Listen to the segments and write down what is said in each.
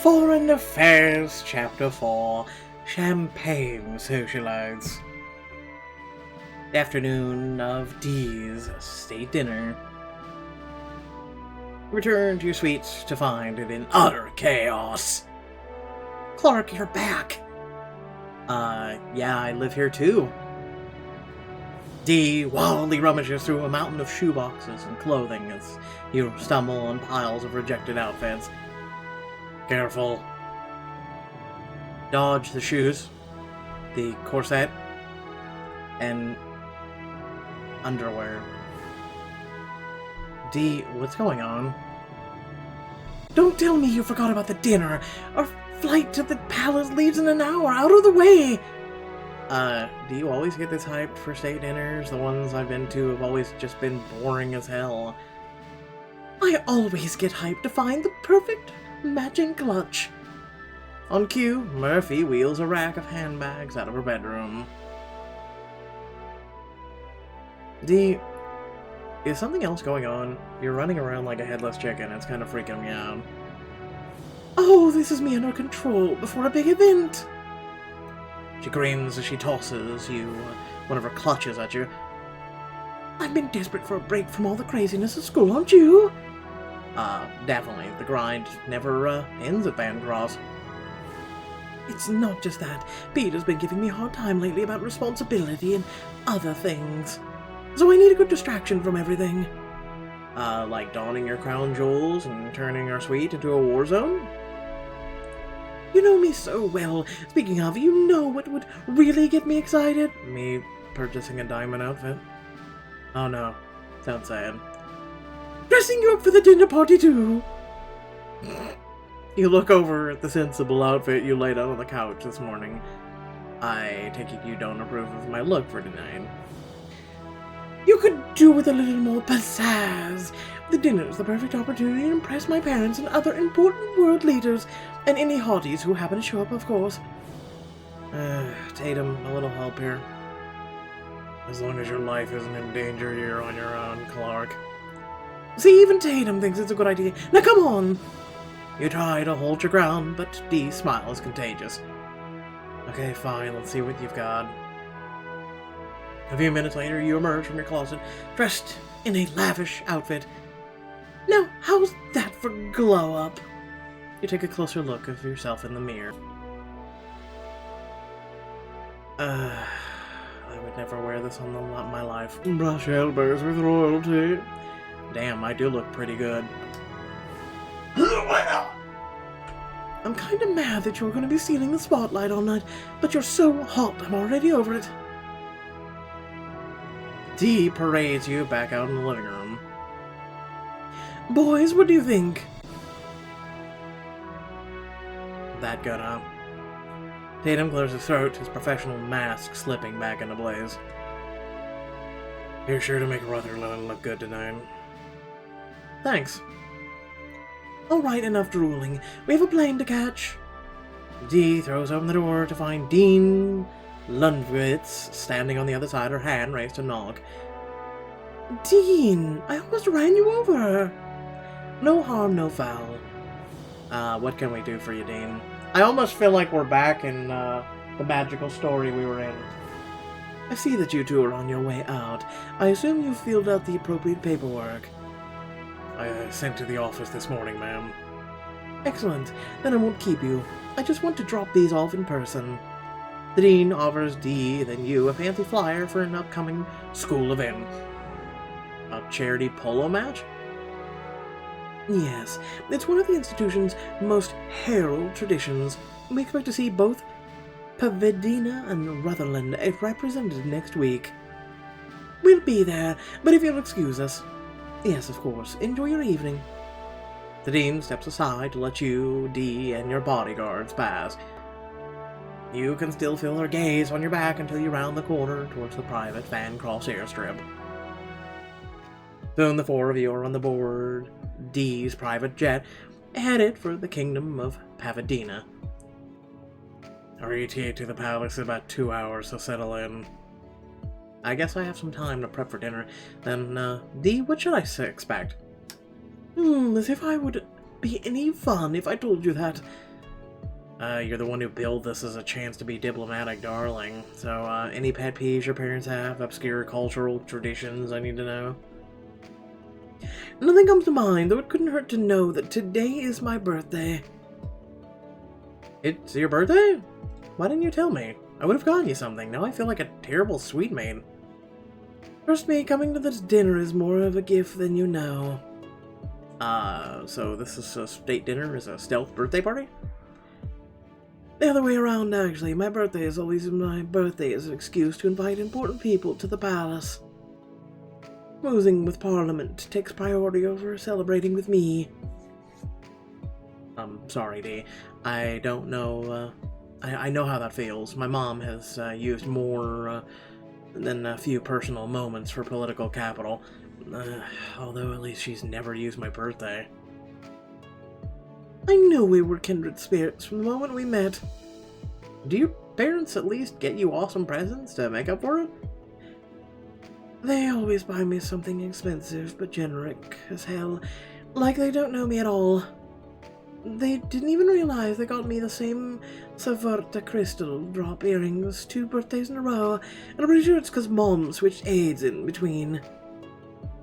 Foreign Affairs, Chapter 4, Champagne Socialites. Afternoon of D's state dinner. Return to your suites to find it in utter chaos. Clark, you're back. Yeah, I live here too. D wildly rummages through a mountain of shoeboxes and clothing as you stumble on piles of rejected outfits. Careful. Dodge the shoes, the corset, and underwear. D, what's going on? Don't tell me you forgot about the dinner. Our flight to the palace leaves in an hour. Out of the way! Do you always get this hyped for state dinners? The ones I've been to have always just been boring as hell. I always get hyped to find the perfect matching clutch. On cue, Murphy wheels a rack of handbags out of her bedroom. D, is something else going on? You're running around like a headless chicken. It's kind of freaking me out. Oh, this is me under control before a big event. She grins as she tosses you one of her clutches at you. I've been desperate for a break from all the craziness of school, aren't you? Definitely. The grind never ends at Vancross. It's not just that. Peter's been giving me a hard time lately about responsibility and other things. So I need a good distraction from everything. Like donning your crown jewels and turning our suite into a war zone? You know me so well. Speaking of, you know what would really get me excited? Me purchasing a diamond outfit? Oh no, don't say it. Dressing you up for the dinner party too! You look over at the sensible outfit you laid out on the couch this morning. I take it you don't approve of my look for tonight. You could do with a little more pizzazz. The dinner's the perfect opportunity to impress my parents and other important world leaders, and any hotties who happen to show up, of course. Tatum, a little help here. As long as your life isn't in danger, you're on your own, Clark. See, even Tatum thinks it's a good idea. Now come on! You try to hold your ground, but Dee's smile is contagious. Okay, fine, let's see what you've got. A few minutes later, you emerge from your closet, dressed in a lavish outfit. Now, how's that for glow-up? You take a closer look of yourself in the mirror. I would never wear this on my life. Brush elbows with royalty. Damn, I do look pretty good. I'm kinda mad that you're gonna be stealing the spotlight all night, but you're so hot, I'm already over it. Dee parades you back out in the living room. Boys, what do you think? That good, huh? Tatum clears his throat, his professional mask slipping back into place. You're sure to make Rutherland look good tonight. Thanks. Alright, enough drooling. We have a plane to catch. Dee throws open the door to find Dean Lundwitz standing on the other side, her hand raised to knock. Dean, I almost ran you over. No harm, no foul. What can we do for you, Dean? I almost feel like we're back in the magical story we were in. I see that you two are on your way out. I assume you filled out the appropriate paperwork. I sent to the office this morning, ma'am. Excellent. Then I won't keep you. I just want to drop these off in person. The Dean offers Dee, then you, a fancy flyer for an upcoming school event. A charity polo match? Yes, it's one of the institution's most heralded traditions. We expect to see both Pavidena and Rutherland represented next week. We'll be there, but if you'll excuse us. Yes, of course. Enjoy your evening. The Dean steps aside to let you, Dee, and your bodyguards pass. You can still feel her gaze on your back until you round the corner towards the private Vancross airstrip. Soon the four of you are on the board Dee's private jet, headed for the kingdom of Pavidena. Our ETA to the palace is about 2 hours, so settle in. I guess I have some time to prep for dinner. Then, Dee, what should I expect? As if I would be any fun if I told you that. You're the one who billed this as a chance to be diplomatic, darling. So, any pet peeves your parents have? Obscure cultural traditions I need to know? Nothing comes to mind, though it couldn't hurt to know that today is my birthday. It's your birthday? Why didn't you tell me? I would have gotten you something. Now I feel like a terrible sweet maid. Trust me, coming to this dinner is more of a gift than you know. So this is a state dinner? Is a stealth birthday party? The other way around, actually. My birthday is always my birthday as an excuse to invite important people to the palace. Schmoozing with Parliament takes priority over celebrating with me. I'm sorry, Dee. I don't know, I know how that feels. My mom has used more than a few personal moments for political capital. Although at least she's never used my birthday. I knew we were kindred spirits from the moment we met. Do your parents at least get you awesome presents to make up for it? They always buy me something expensive but generic as hell, like they don't know me at all. They didn't even realize they got me the same Savarta crystal drop earrings 2 birthdays in a row, and I'm pretty sure it's because Mom switched aides in between.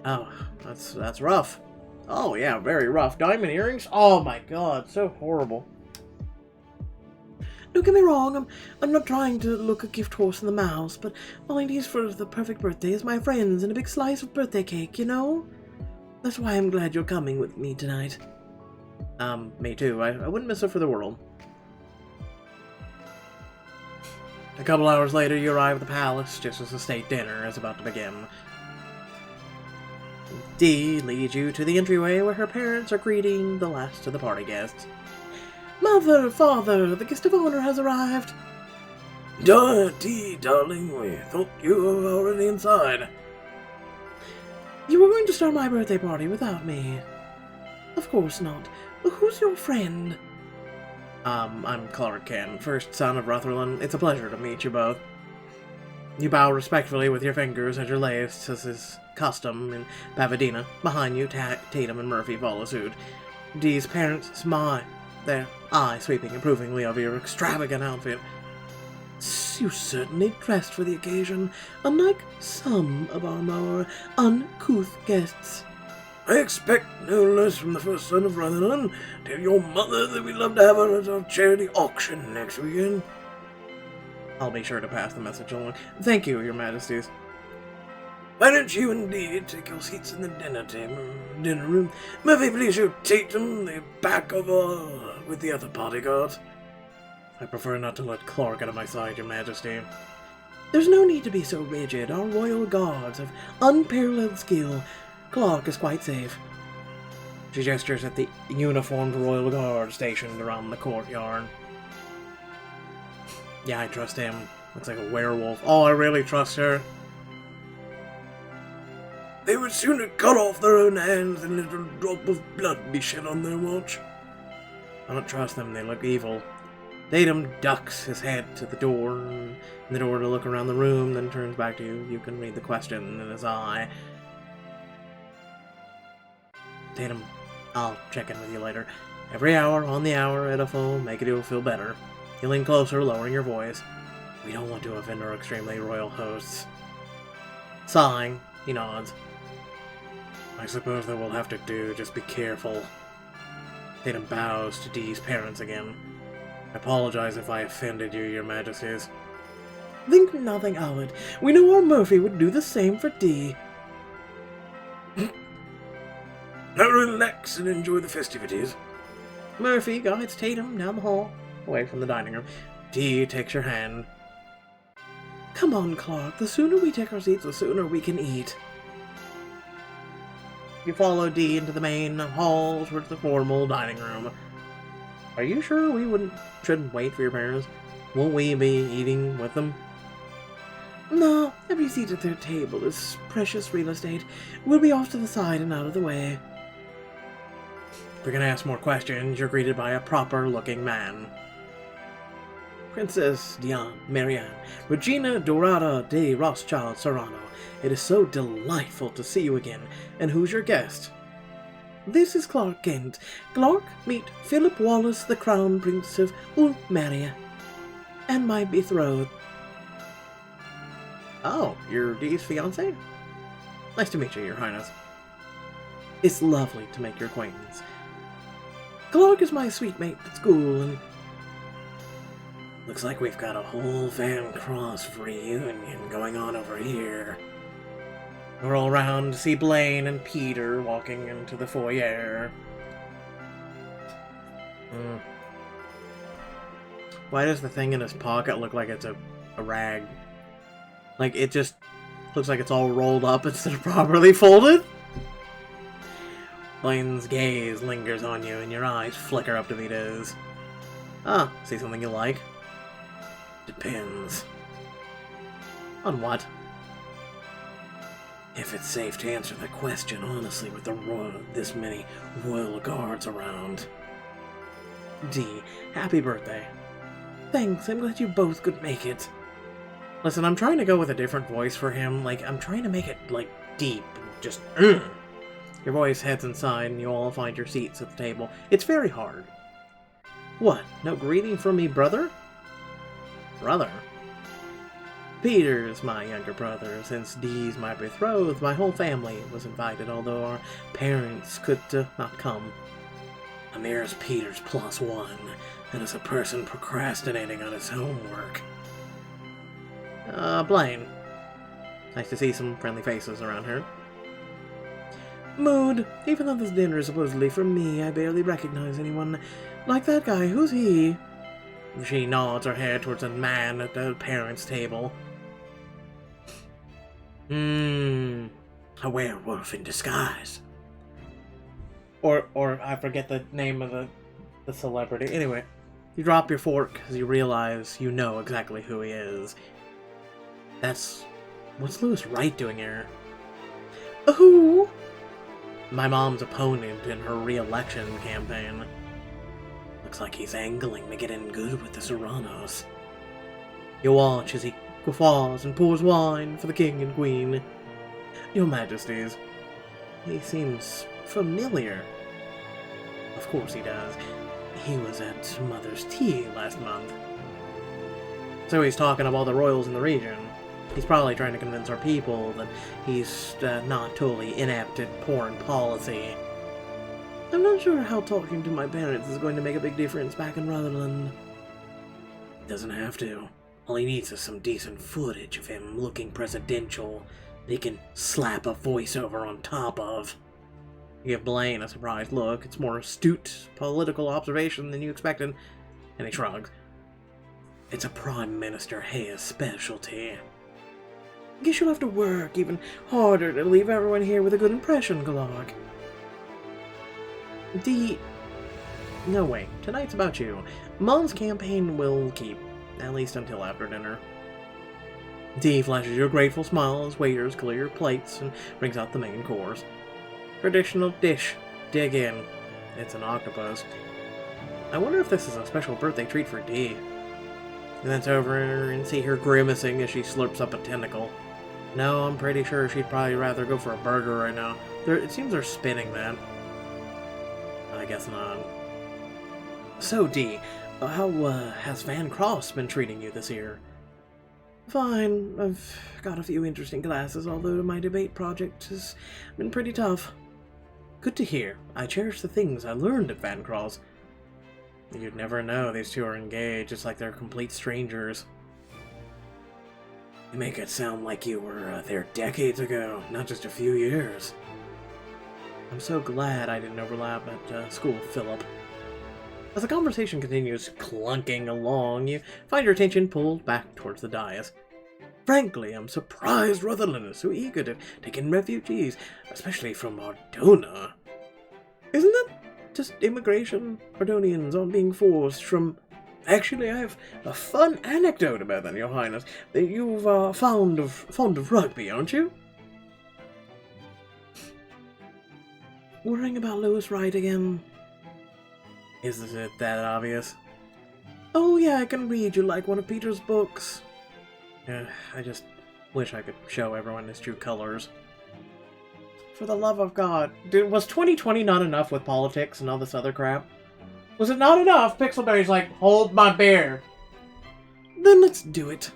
Oh, that's rough. Oh yeah, very rough. Diamond earrings? Oh my god, so horrible. Don't get me wrong, I'm not trying to look a gift horse in the mouth, but all I need for the perfect birthday is my friends and a big slice of birthday cake, you know? That's why I'm glad you're coming with me tonight. Me too. I wouldn't miss it for the world. A couple hours later, you arrive at the palace, just as the state dinner is about to begin. Dee leads you to the entryway where her parents are greeting the last of the party guests. Mother, father, the guest of honor has arrived. Dee, darling, we thought you were already inside. You were going to start my birthday party without me. Of course not. But who's your friend? I'm Clark Kent, first son of Rutherland. It's a pleasure to meet you both. You bow respectfully with your fingers at your laced, as is custom in Pasadena. Behind you, Tatum and Murphy follow suit. Dee's parents smile, their eye sweeping approvingly over your extravagant outfit. You certainly dressed for the occasion, unlike some of our more uncouth guests. I expect no less from the first son of Rutherland. Tell your mother that we'd love to have her at our charity auction next weekend. I'll be sure to pass the message along. Thank you, your majesties. Why don't you indeed take your seats in the dinner room? Murphy, please show Tatum the back over with the other bodyguards. I prefer not to let Clark out of my sight, your majesty. There's no need to be so rigid. Our royal guards have unparalleled skill. Clark is quite safe. She gestures at the uniformed royal guard stationed around the courtyard. Yeah, I trust him. Looks like a werewolf. Oh, I really trust her. They would sooner cut off their own hands than let a drop of blood be shed on their watch. I don't trust them, they look evil. Tatum ducks his head to the door, in the door to look around the room, then turns back to you. You can read the question in his eye. Tatum, I'll check in with you later. Every hour, on the hour, at a phone, make it feel better. You lean closer, lowering your voice. We don't want to offend our extremely royal hosts. Sighing, he nods. I suppose that we'll have to do, just be careful. Tatum bows to Dee's parents again. I apologize if I offended you, your majesties. Think nothing of it. We know our Murphy would do the same for Dee. Now relax and enjoy the festivities. Murphy guides Tatum down the hall, away from the dining room. Dee takes your hand. Come on, Clark. The sooner we take our seats, the sooner we can eat. You follow Dee into the main hall towards the formal dining room. Are you sure we shouldn't wait for your parents? Won't we be eating with them? No, every seat at their table is precious real estate. We'll be off to the side and out of the way. If you're gonna ask more questions, you're greeted by a proper-looking man. Princess Marianne, Regina Dorada de Rothschild Serrano. It is so delightful to see you again. And who's your guest? this is Clark Kent. Clark, meet Philip Wallace, the Crown Prince of Ulmaria, and my betrothed. Oh, you're Dee's fiancé? Nice to meet you, Your Highness. It's lovely to make your acquaintance. Clark is my sweet mate at school, and looks like we've got a whole Vancross reunion going on over here. We're all around to see Blaine and Peter walking into the foyer. Why does the thing in his pocket look like it's a rag? Like, it just looks like it's all rolled up instead of properly folded? Blaine's gaze lingers on you, and your eyes flicker up to meet his. Ah, see something you like? Depends. On what? If it's safe to answer the question honestly with this many royal guards around. Dee, happy birthday. Thanks, I'm glad you both could make it. Listen, I'm trying to go with a different voice for him. Like, I'm trying to make it, like, deep. Just, Your voice heads inside, and you all find your seats at the table. It's very hard. What? No greeting from me, brother? Brother? Peter's my younger brother. Since Dee's my betrothed, my whole family was invited, although our parents could not come. Amir's Peter's +1, and is a person procrastinating on his homework. Blaine. Nice to see some friendly faces around here. Mood. Even though this dinner is supposedly for me, I barely recognize anyone. Like that guy, who's he? She nods her head towards a man at the parents' table. A werewolf in disguise. Or I forget the name of the celebrity. Anyway, you drop your fork as you realize you know exactly who he is. What's Louis Wright doing here? Who? My mom's opponent in her re-election campaign. Looks like he's angling to get in good with the Serranos. You watch as he guffaws and pours wine for the king and queen. Your Majesties, he seems familiar. Of course he does. He was at Mother's Tea last month. So he's talking of all the royals in the region. He's probably trying to convince our people that he's not totally inept at foreign policy. I'm not sure how talking to my parents is going to make a big difference back in Rutherland. Doesn't have to. All he needs is some decent footage of him looking presidential they can slap a voiceover on top of. You give Blaine a surprised look. It's more astute political observation than you expected. And he shrugs. It's a Prime Minister Hayes specialty. Guess you'll have to work even harder to leave everyone here with a good impression, Galarg. No, wait. Tonight's about you. Mom's campaign will keep, at least until after dinner. Dee flashes you a grateful smile as waiters clear your plates and brings out the main course. Traditional dish. Dig in. It's an octopus. I wonder if this is a special birthday treat for Dee. Glance over and see her grimacing as she slurps up a tentacle. No, I'm pretty sure she'd probably rather go for a burger right now. It seems they're spinning that. I guess not. So, Dee, how has Vancross been treating you this year? Fine. I've got a few interesting classes, although my debate project has been pretty tough. Good to hear. I cherish the things I learned at Vancross. You'd never know these two are engaged. It's like they're complete strangers. You make it sound like you were there decades ago, not just a few years. I'm so glad I didn't overlap at school with Philip. As the conversation continues clunking along, you find your attention pulled back towards the dais. Frankly, I'm surprised Rutherland is so eager to take in refugees, especially from Ardona. Isn't that just immigration? Ardonians aren't being forced from... Actually, I have a fun anecdote about that, Your Highness. You've fond of rugby, aren't you? Worrying about Louis Wright again. Isn't it that obvious? Oh yeah, I can read you like one of Peter's books. I just wish I could show everyone his true colors. For the love of God. Dude, was 2020 not enough with politics and all this other crap? Was it not enough? Pixelberry's like, hold my beer. Then let's do it.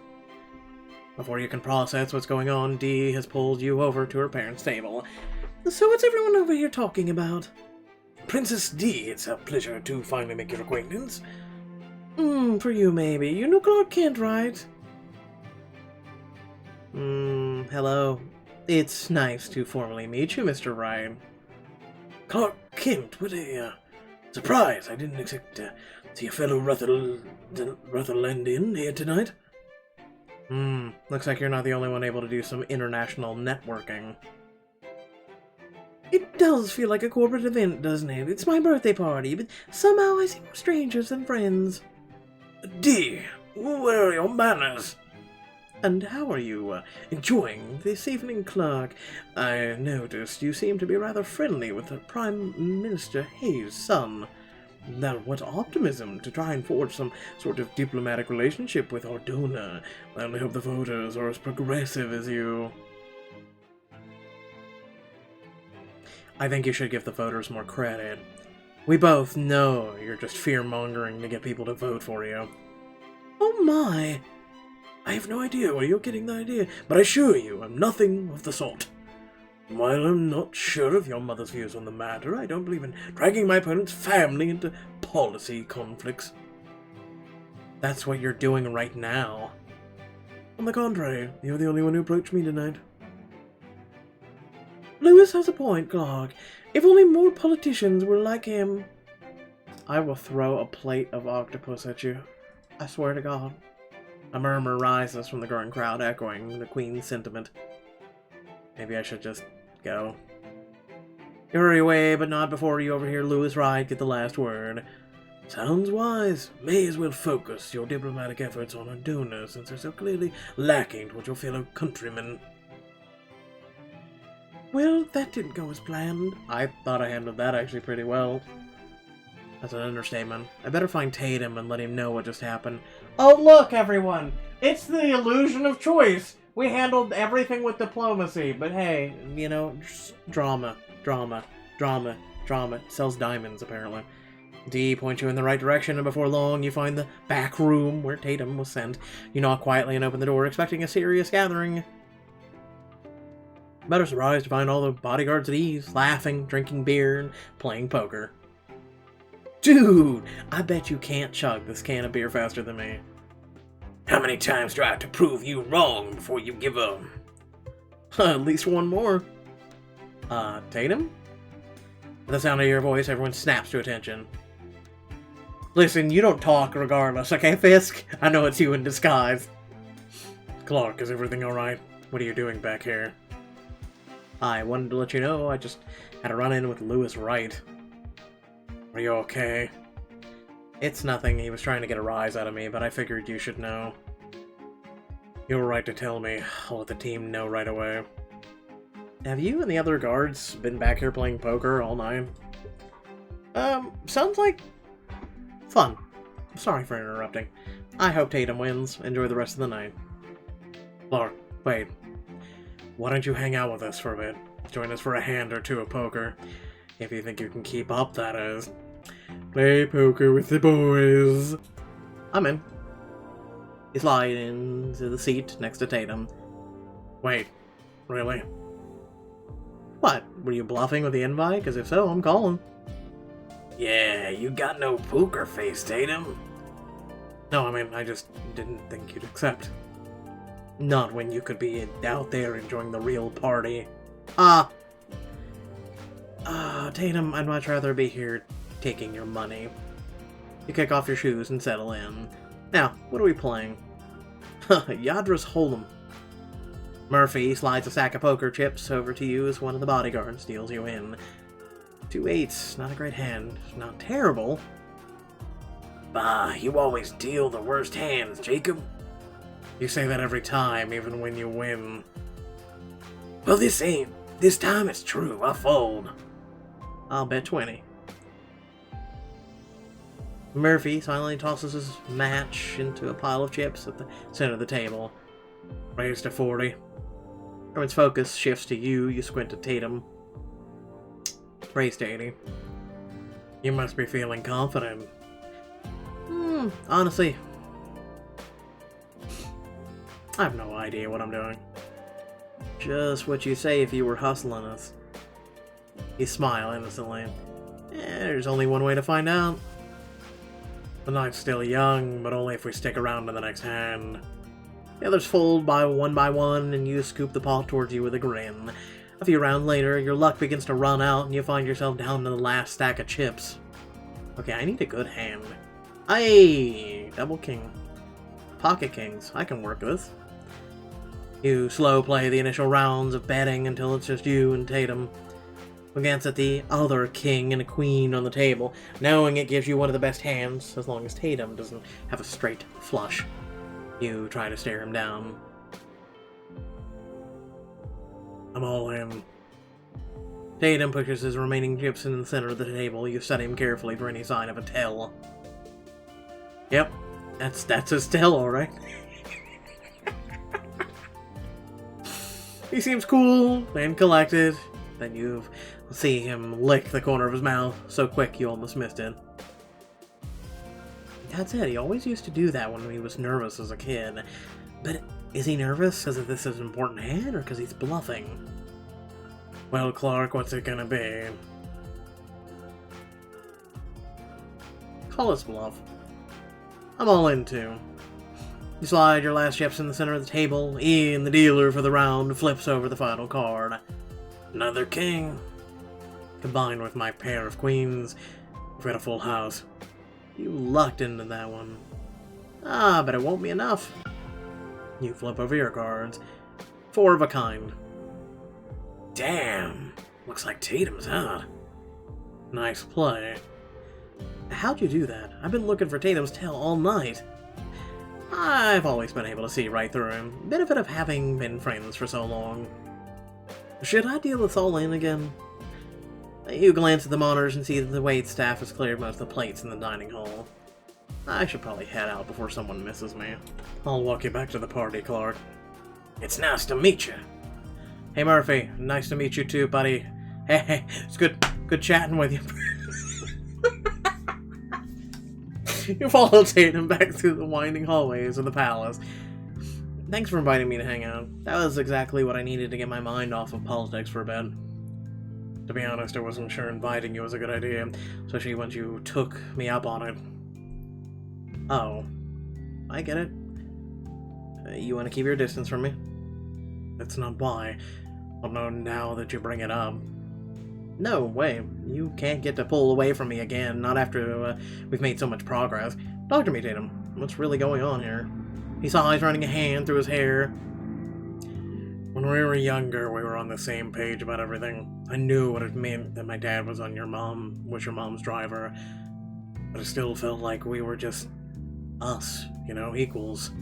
Before you can process what's going on, Dee has pulled you over to her parents' table. So what's everyone over here talking about? Princess Dee, it's a pleasure to finally make your acquaintance. For you maybe. You know Clark Kent, right? Hello. It's nice to formally meet you, Mr. Wright. Clark Kent, what a, surprise. I didn't expect to see a fellow Rutherlandian here tonight. Looks like you're not the only one able to do some international networking. It does feel like a corporate event, doesn't it? It's my birthday party, but somehow I see more strangers than friends. Dee, where are your manners? And how are you enjoying this evening, Clark? I noticed you seem to be rather friendly with the Prime Minister Hayes' son. Now, what optimism to try and forge some sort of diplomatic relationship with our donor. I only hope the voters are as progressive as you. I think you should give the voters more credit. We both know you're just fear-mongering to get people to vote for you. Oh my! I have no idea where you're getting the idea, but I assure you I'm nothing of the sort. While I'm not sure of your mother's views on the matter, I don't believe in dragging my opponent's family into policy conflicts. That's what you're doing right now. On the contrary, you're the only one who approached me tonight. Lewis has a point, Clark. If only more politicians were like him. I will throw a plate of octopus at you. I swear to God. A murmur rises from the growing crowd, echoing the Queen's sentiment. Maybe I should just go. Hurry away, but not before you overhear Lewis Wright get the last word. Sounds wise. May as well focus your diplomatic efforts on our donors, since they're so clearly lacking towards your fellow countrymen. Well, that didn't go as planned. I thought I handled that actually pretty well. That's an understatement. I better find Tatum and let him know what just happened. Oh, look, everyone! It's the illusion of choice! We handled everything with diplomacy, but hey, you know, drama. It sells diamonds, apparently. Dee points you in the right direction, and before long, you find the back room where Tatum was sent. You knock quietly and open the door, expecting a serious gathering. Better surprised to find all the bodyguards at ease, laughing, drinking beer, and playing poker. Dude, I bet you can't chug this can of beer faster than me. How many times do I have to prove you wrong before you give up? At least one more. Tatum? At the sound of your voice, everyone snaps to attention. Listen, you don't talk regardless, okay, Fisk? I know it's you in disguise. Clark, is everything alright? What are you doing back here? I wanted to let you know I just had a run-in with Lewis Wright. Are you okay? It's nothing. He was trying to get a rise out of me, but I figured you should know. You were right to tell me. I'll let the team know right away. Have you and the other guards been back here playing poker all night? Sounds like fun. Sorry for interrupting. I hope Tatum wins. Enjoy the rest of the night. Clark, wait. Why don't you hang out with us for a bit? Join us for a hand or two of poker. If you think you can keep up, that is. Play poker with the boys. I'm in. He slides into the seat next to Tatum. Wait, really? What, were you bluffing with the invite? Because if so, I'm calling. Yeah, you got no poker face, Tatum. No, I mean, I just didn't think you'd accept. Not when you could be out there enjoying the real party. Tatum, I'd much rather be here taking your money. You kick off your shoes and settle in. Now, what are we playing? Yadra's Hold'em. Murphy slides a sack of poker chips over to you as one of the bodyguards deals you in. 2 8s, not a great hand. Not terrible. Bah, you always deal the worst hands, Jacob. You say that every time, even when you win. Well, this time it's true. I'll fold. I'll bet 20. Murphy silently tosses his match into a pile of chips at the center of the table. Raised to 40. Everyone's focus shifts to you. You squint at Tatum. Praise Daddy. You must be feeling confident. Honestly, I have no idea what I'm doing. Just what you say if you were hustling us. You smile innocently. There's only one way to find out. The night's still young, but only if we stick around to the next hand. The others fold by one, and you scoop the pot towards you with a grin. A few rounds later, your luck begins to run out, and you find yourself down to the last stack of chips. Okay, I need a good hand. Aye! Double king. Pocket kings. I can work this. You slow play the initial rounds of betting until it's just you and Tatum. You glance at the other king and a queen on the table, knowing it gives you one of the best hands, as long as Tatum doesn't have a straight flush. You try to stare him down. I'm all in. Tatum pushes his remaining chips in the center of the table. You study him carefully for any sign of a tell. Yep, that's his tell, alright. He seems cool and collected. Then you see him lick the corner of his mouth so quick you almost missed it. That's it, he always used to do that when he was nervous as a kid. But is he nervous because this is an important hand, or because he's bluffing? Well, Clark, what's it gonna be? Call us bluff. I'm all in too. You slide your last chips in the center of the table. Ian, the dealer for the round, flips over the final card. Another king. Combined with my pair of queens, we've got a full house. You lucked into that one. But it won't be enough. You flip over your cards. 4 of a kind. Damn. Looks like Tatum's out. Nice play. How'd you do that? I've been looking for Tatum's tail all night. I've always been able to see right through him. Benefit of having been friends for so long. Should I deal this all in again? You glance at the monitors and see that the wait staff has cleared most of the plates in the dining hall. I should probably head out before someone misses me. I'll walk you back to the party, Clark. It's nice to meet you. Hey, Murphy. Nice to meet you too, buddy. Hey, it's good chatting with you. You follow Tatum back through the winding hallways of the palace. Thanks for inviting me to hang out. That was exactly what I needed to get my mind off of politics for a bit. To be honest, I wasn't sure inviting you was a good idea, especially once you took me up on it. Oh. I get it. You want to keep your distance from me? That's not why. I'll know now that you bring it up. No way. You can't get to pull away from me again, not after we've made so much progress. Talk to me, Tatum. What's really going on here? He saw eyes running a hand through his hair. When we were younger, we were on the same page about everything. I knew what it meant that my dad was your mom's driver. But it still felt like we were just us, equals.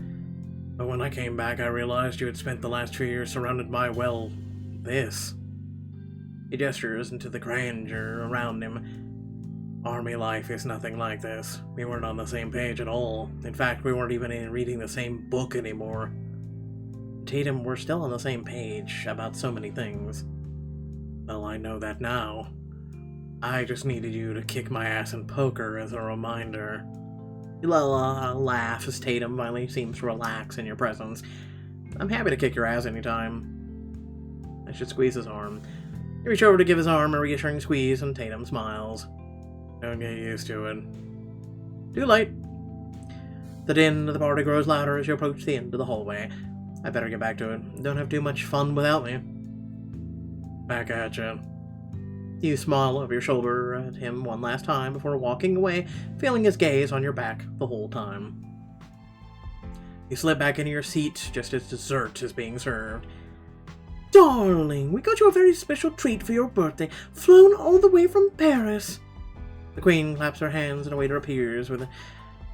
But when I came back, I realized you had spent the last 2 years surrounded by, well, this. He gestures into the grandeur around him. Army life is nothing like this. We weren't on the same page at all. In fact, we weren't even reading the same book anymore. Tatum, we're still on the same page about so many things. Well, I know that now. I just needed you to kick my ass in poker as a reminder. You laugh as Tatum finally seems to relax in your presence. I'm happy to kick your ass anytime. I should squeeze his arm. You reach over to give his arm a reassuring squeeze, and Tatum smiles. Don't get used to it. Too late. The din of the party grows louder as you approach the end of the hallway. I better get back to it. Don't have too much fun without me. Back at you. You smile over your shoulder at him one last time before walking away, feeling his gaze on your back the whole time. You slip back into your seat just as dessert is being served. Darling, we got you a very special treat for your birthday, flown all the way from Paris. The queen claps her hands and a waiter appears with an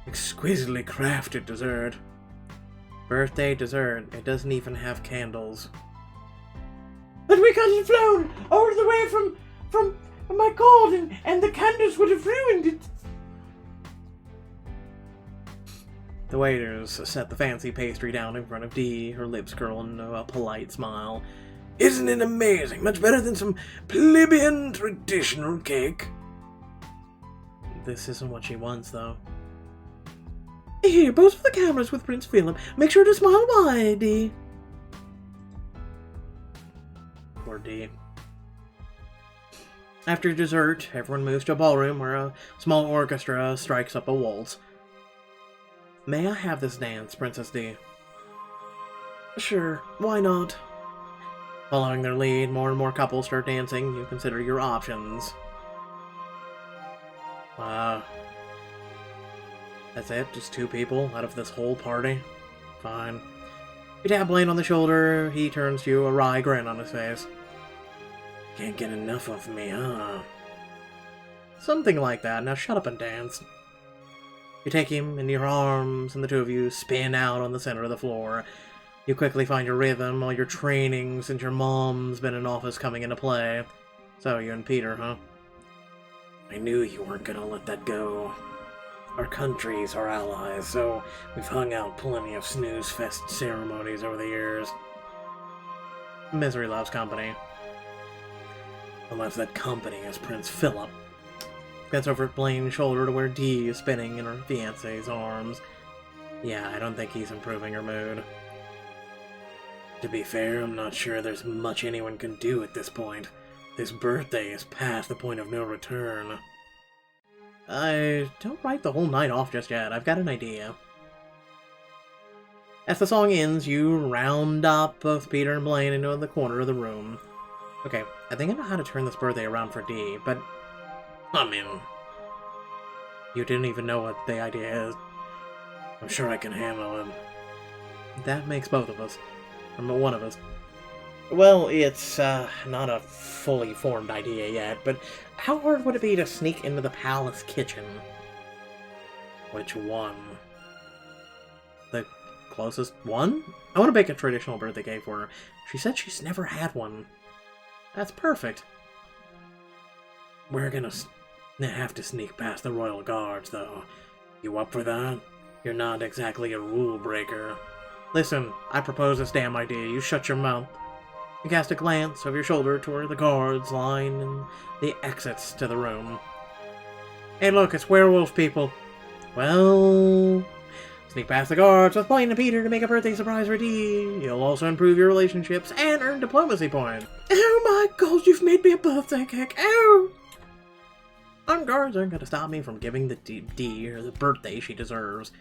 exquisitely crafted dessert. Birthday dessert. It doesn't even have candles. But we got it flown all the way from my god, and the candles would have ruined it. The waiters set the fancy pastry down in front of Dee, her lips curl in a polite smile. Isn't it amazing? Much better than some plebeian traditional cake. This isn't what she wants, though. Here, pose for the cameras with Prince Philip. Make sure to smile wide, Dee. Poor Dee. After dessert, everyone moves to a ballroom where a small orchestra strikes up a waltz. May I have this dance, Princess Dee? Sure, why not? Following their lead, more and more couples start dancing. You consider your options. That's it? Just 2 people out of this whole party? Fine. You tap Blaine on the shoulder, he turns to you, a wry grin on his face. Can't get enough of me, huh? Something like that. Now shut up and dance. You take him in your arms, and the 2 of you spin out on the center of the floor. You quickly find your rhythm, all your training since your mom's been in office coming into play. So, you and Peter, huh? I knew you weren't gonna let that go. Our countries are allies, so we've hung out plenty of snooze-fest ceremonies over the years. Misery loves company. Unless that company is Prince Philip. Gets over at Blaine's shoulder to where Dee is spinning in her fiancé's arms. Yeah, I don't think he's improving her mood. To be fair, I'm not sure there's much anyone can do at this point. This birthday is past the point of no return. Don't write the whole night off just yet. I've got an idea. As the song ends, you round up both Peter and Blaine into the corner of the room. Okay, I think I know how to turn this birthday around for Dee, but... I mean... You didn't even know what the idea is. I'm sure I can handle it. That makes both of us. Or one of us. Well, it's not a fully formed idea yet, but how hard would it be to sneak into the palace kitchen? Which one? The closest one? I want to bake a traditional birthday cake for her. She said she's never had one. That's perfect. We're gonna have to sneak past the royal guards, though. You up for that? You're not exactly a rule breaker. Listen, I propose this damn idea. You shut your mouth. You cast a glance over your shoulder toward the guards line and the exits to the room. Hey look, it's werewolf people. Well... Sneak past the guards with Blaine and Peter to make a birthday surprise for Dee. You'll also improve your relationships and earn diplomacy points. Oh my god, you've made me a birthday cake. Oh! Armed guards aren't going to stop me from giving the Dee her the birthday she deserves.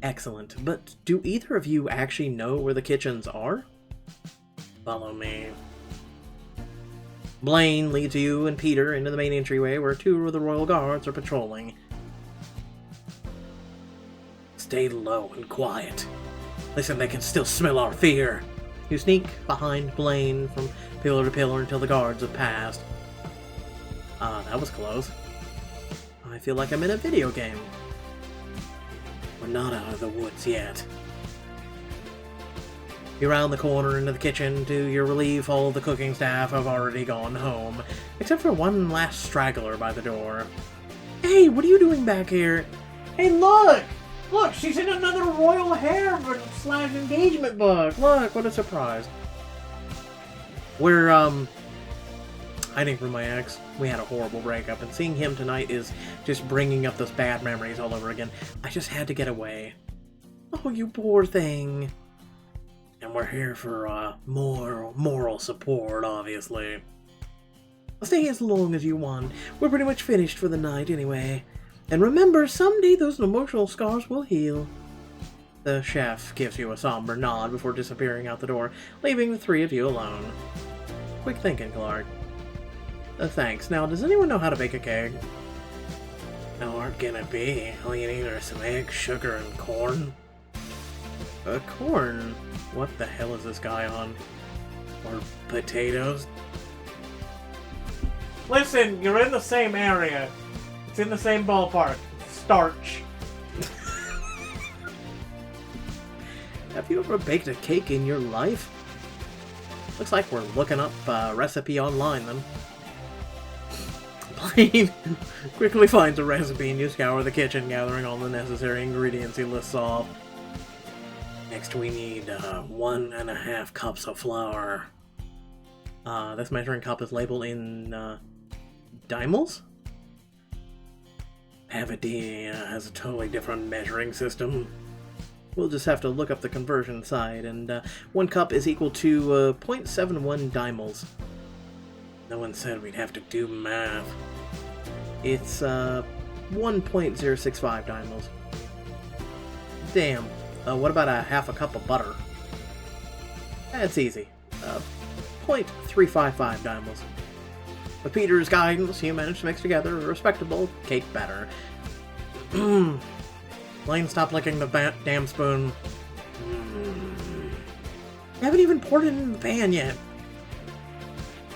Excellent. But do either of you actually know where the kitchens are? Follow me. Blaine leads you and Peter into the main entryway where 2 of the royal guards are patrolling. Stay low and quiet. Listen, they can still smell our fear. You sneak behind Blaine from pillar to pillar until the guards have passed. That was close. I feel like I'm in a video game. We're not out of the woods yet. You round the corner into the kitchen. To your relief, all the cooking staff have already gone home, except for one last straggler by the door. Hey, what are you doing back here? Hey, look! Look, she's in another royal hair/engagement book. Look, what a surprise. We're, hiding from my ex. We had a horrible breakup, and seeing him tonight is just bringing up those bad memories all over again. I just had to get away. Oh, you poor thing. And we're here for, more moral support, obviously. Stay as long as you want. We're pretty much finished for the night, anyway. And remember, someday those emotional scars will heal. The chef gives you a somber nod before disappearing out the door, leaving the 3 of you alone. Quick thinking, Clark. Thanks. Now, does anyone know how to bake a cake? How hard can it be? All you need are some eggs, sugar, and corn. Corn? What the hell is this guy on? Or potatoes? Listen, you're in the same area. It's in the same ballpark. Starch. Have you ever baked a cake in your life? Looks like we're looking up a recipe online, then. Blaine quickly finds a recipe and you scour the kitchen, gathering all the necessary ingredients he lists off. Next we need 1.5 cups of flour. This measuring cup is labeled in, dimals? Pavadina has a totally different measuring system. We'll just have to look up the conversion side, and, 1 cup is equal to, 0.71 dimals. No one said we'd have to do math. It's, 1.065 dimals. Damn. What about a half a cup of butter? That's easy. 0.355 dimals. With Peter's guidance, you managed to mix together a respectable cake batter. Blaine, stop licking the damn spoon. You haven't even poured it in the pan yet.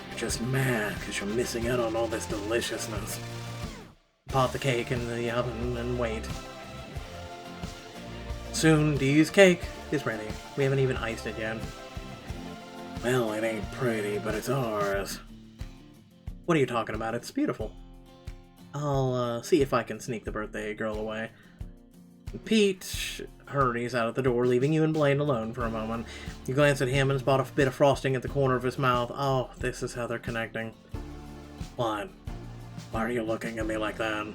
You're just mad because you're missing out on all this deliciousness. Pop the cake in the oven and wait. Soon, Dee's cake is ready. We haven't even iced it yet. Well, it ain't pretty, but it's ours. What are you talking about? It's beautiful. I'll see if I can sneak the birthday girl away. Pete hurries out of the door, leaving you and Blaine alone for a moment. You glance at him and spot a bit of frosting at the corner of his mouth. Oh, this is how they're connecting. What? Why are you looking at me like that?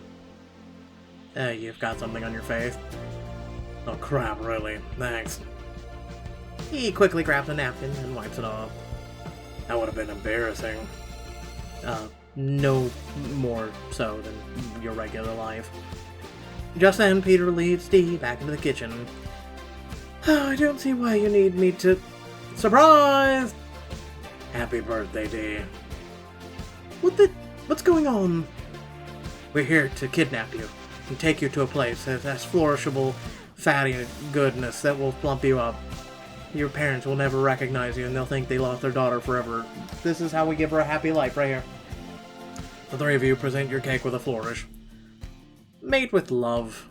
You've got something on your face. Oh crap, really? Thanks. He quickly grabs a napkin and wipes it off. That would have been embarrassing. No more so than your regular life. Just then, Peter leads Dee back into the kitchen. Oh, I don't see why you need me to... Surprise! Happy birthday, Dee. What's going on? We're here to kidnap you and take you to a place that has flourishable, fatty goodness that will plump you up. Your parents will never recognize you and they'll think they lost their daughter forever. This is how we give her a happy life, right here. The 3 of you present your cake with a flourish. Made with love.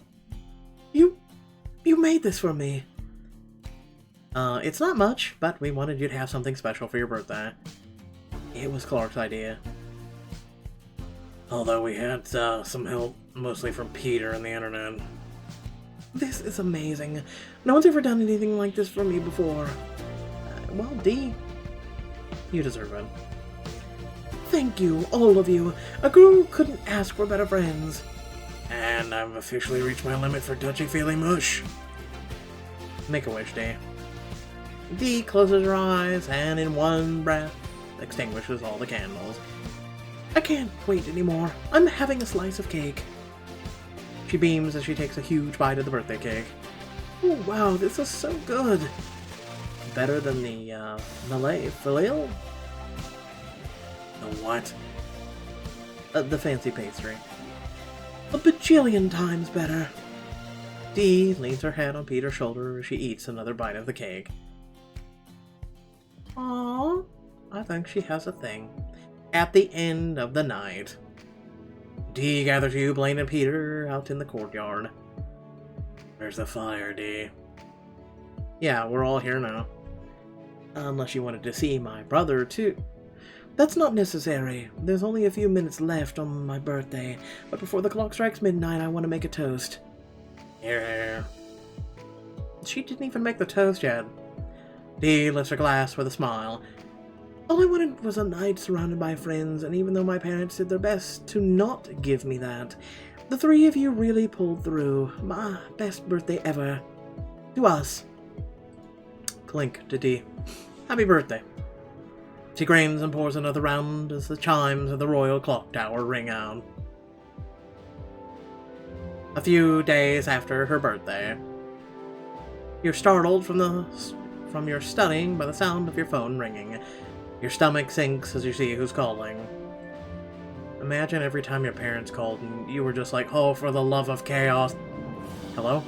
You made this for me. It's not much, but we wanted you to have something special for your birthday. It was Clark's idea. Although we had some help, mostly from Peter and the internet. This is amazing. No one's ever done anything like this for me before. Well, Dee, you deserve it. Thank you, all of you. A girl couldn't ask for better friends. And I've officially reached my limit for touchy-feely mush. Make a wish, Dee. Dee closes her eyes and in one breath extinguishes all the candles. I can't wait anymore. I'm having a slice of cake. She beams as she takes a huge bite of the birthday cake. Oh wow, this is so good. Better than the, Malay Filial? The what? The fancy pastry. A bajillion times better. Dee leans her head on Peter's shoulder as she eats another bite of the cake. Aww, I think she has a thing. At the end of the night, Dee gathers you, Blaine, and Peter out in the courtyard. There's the fire, Dee. Yeah, we're all here now. Unless you wanted to see my brother, too. That's not necessary. There's only a few minutes left on my birthday, but before the clock strikes midnight, I want to make a toast. Here. She didn't even make the toast yet. Dee lifts her glass with a smile. All I wanted was a night surrounded by friends, and even though my parents did their best to not give me that, the 3 of you really pulled through. My best birthday ever. To us. Clink to Dee. Happy birthday. She grins and pours another round as the chimes of the Royal Clock Tower ring out. A few days after her birthday, you're startled from your studying by the sound of your phone ringing. Your stomach sinks as you see who's calling. Imagine every time your parents called and you were just like, oh, for the love of chaos. Hello?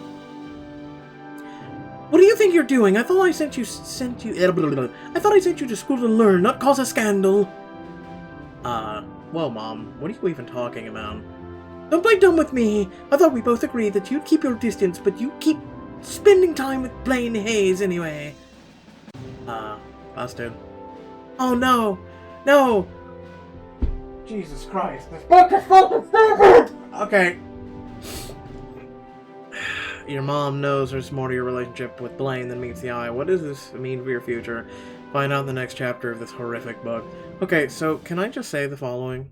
What do you think you're doing? I thought I sent you I thought I sent you to school to learn, not cause a scandal. Whoa, Mom. What are you even talking about? Don't play dumb with me. I thought we both agreed that you'd keep your distance, but you keep spending time with Blaine Hayes anyway. Busted. Oh no! No! Jesus Christ, this book is fucking stupid! Okay. Your mom knows there's more to your relationship with Blaine than meets the eye. What does this mean for your future? find out the next chapter of this horrific book. Okay, so can I just say the following?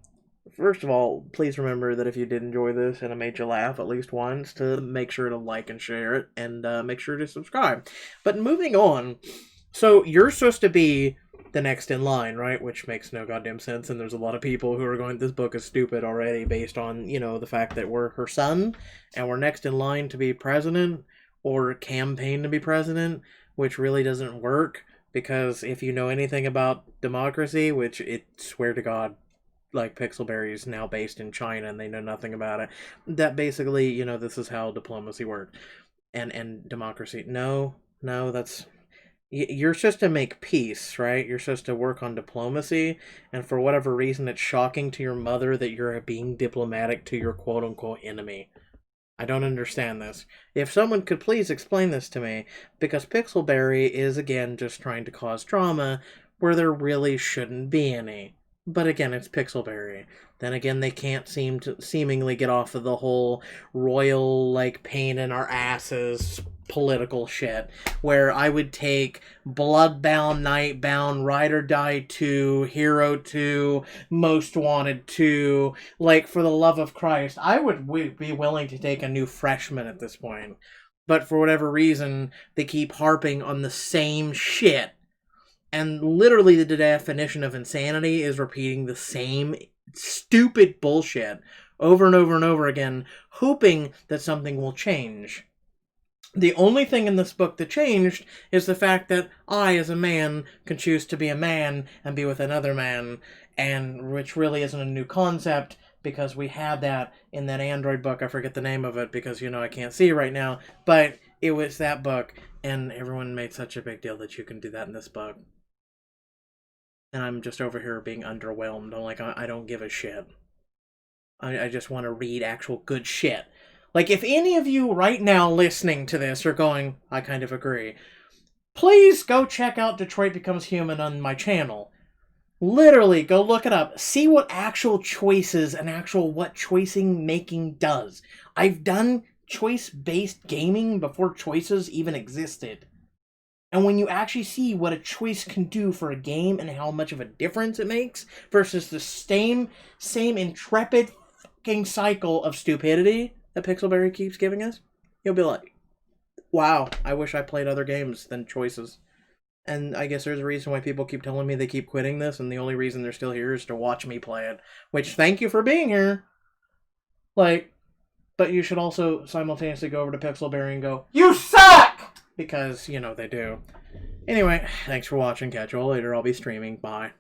First of all, please remember that if you did enjoy this and it made you laugh at least once, to make sure to like and share it, and make sure to subscribe. But moving on, so you're supposed to be the next in line, right? Which makes no goddamn sense, and there's a lot of people who are going, this book is stupid already, based on, you know, the fact that we're her son, and we're next in line to be president, or campaign to be president, which really doesn't work, because if you know anything about democracy, which it, swear to God, like Pixelberry is now based in China and they know nothing about it, that basically, you know, this is how diplomacy works. And democracy. No, that's... You're supposed to make peace, right? You're supposed to work on diplomacy, and for whatever reason, it's shocking to your mother that you're being diplomatic to your quote-unquote enemy. I don't understand this. If someone could please explain this to me, because Pixelberry is, again, just trying to cause drama where there really shouldn't be any. But again, it's Pixelberry. Then again, they can't seemingly get off of the whole royal, like, pain in our asses political shit, where I would take Bloodbound, Nightbound, Ride or Die 2, Hero 2, Most Wanted 2, like, for the love of Christ, I would be willing to take a new freshman at this point. But for whatever reason, they keep harping on the same shit. And literally the definition of insanity is repeating the same stupid bullshit over and over and over again, hoping that something will change. The only thing in this book that changed is the fact that I, as a man, can choose to be a man and be with another man, and which really isn't a new concept, because we had that in that Android book. I forget the name of it because, you know, I can't see right now, but it was that book, and everyone made such a big deal that you can do that in this book. And I'm just over here being underwhelmed. I'm like, I don't give a shit. I just want to read actual good shit. Like, if any of you right now listening to this are going, I kind of agree, please go check out Detroit Becomes Human on my channel. Literally, go look it up. See what actual choices and actual what choicing making does. I've done choice-based gaming before choices even existed. And when you actually see what a choice can do for a game and how much of a difference it makes versus the same intrepid fucking cycle of stupidity that Pixelberry keeps giving us, you'll be like, wow, I wish I played other games than choices. And I guess there's a reason why people keep telling me they keep quitting this, and the only reason they're still here is to watch me play it. Which, thank you for being here. Like, but you should also simultaneously go over to Pixelberry and go, you suck! Because, you know, they do. Anyway, thanks for watching. Catch you all later. I'll be streaming. Bye.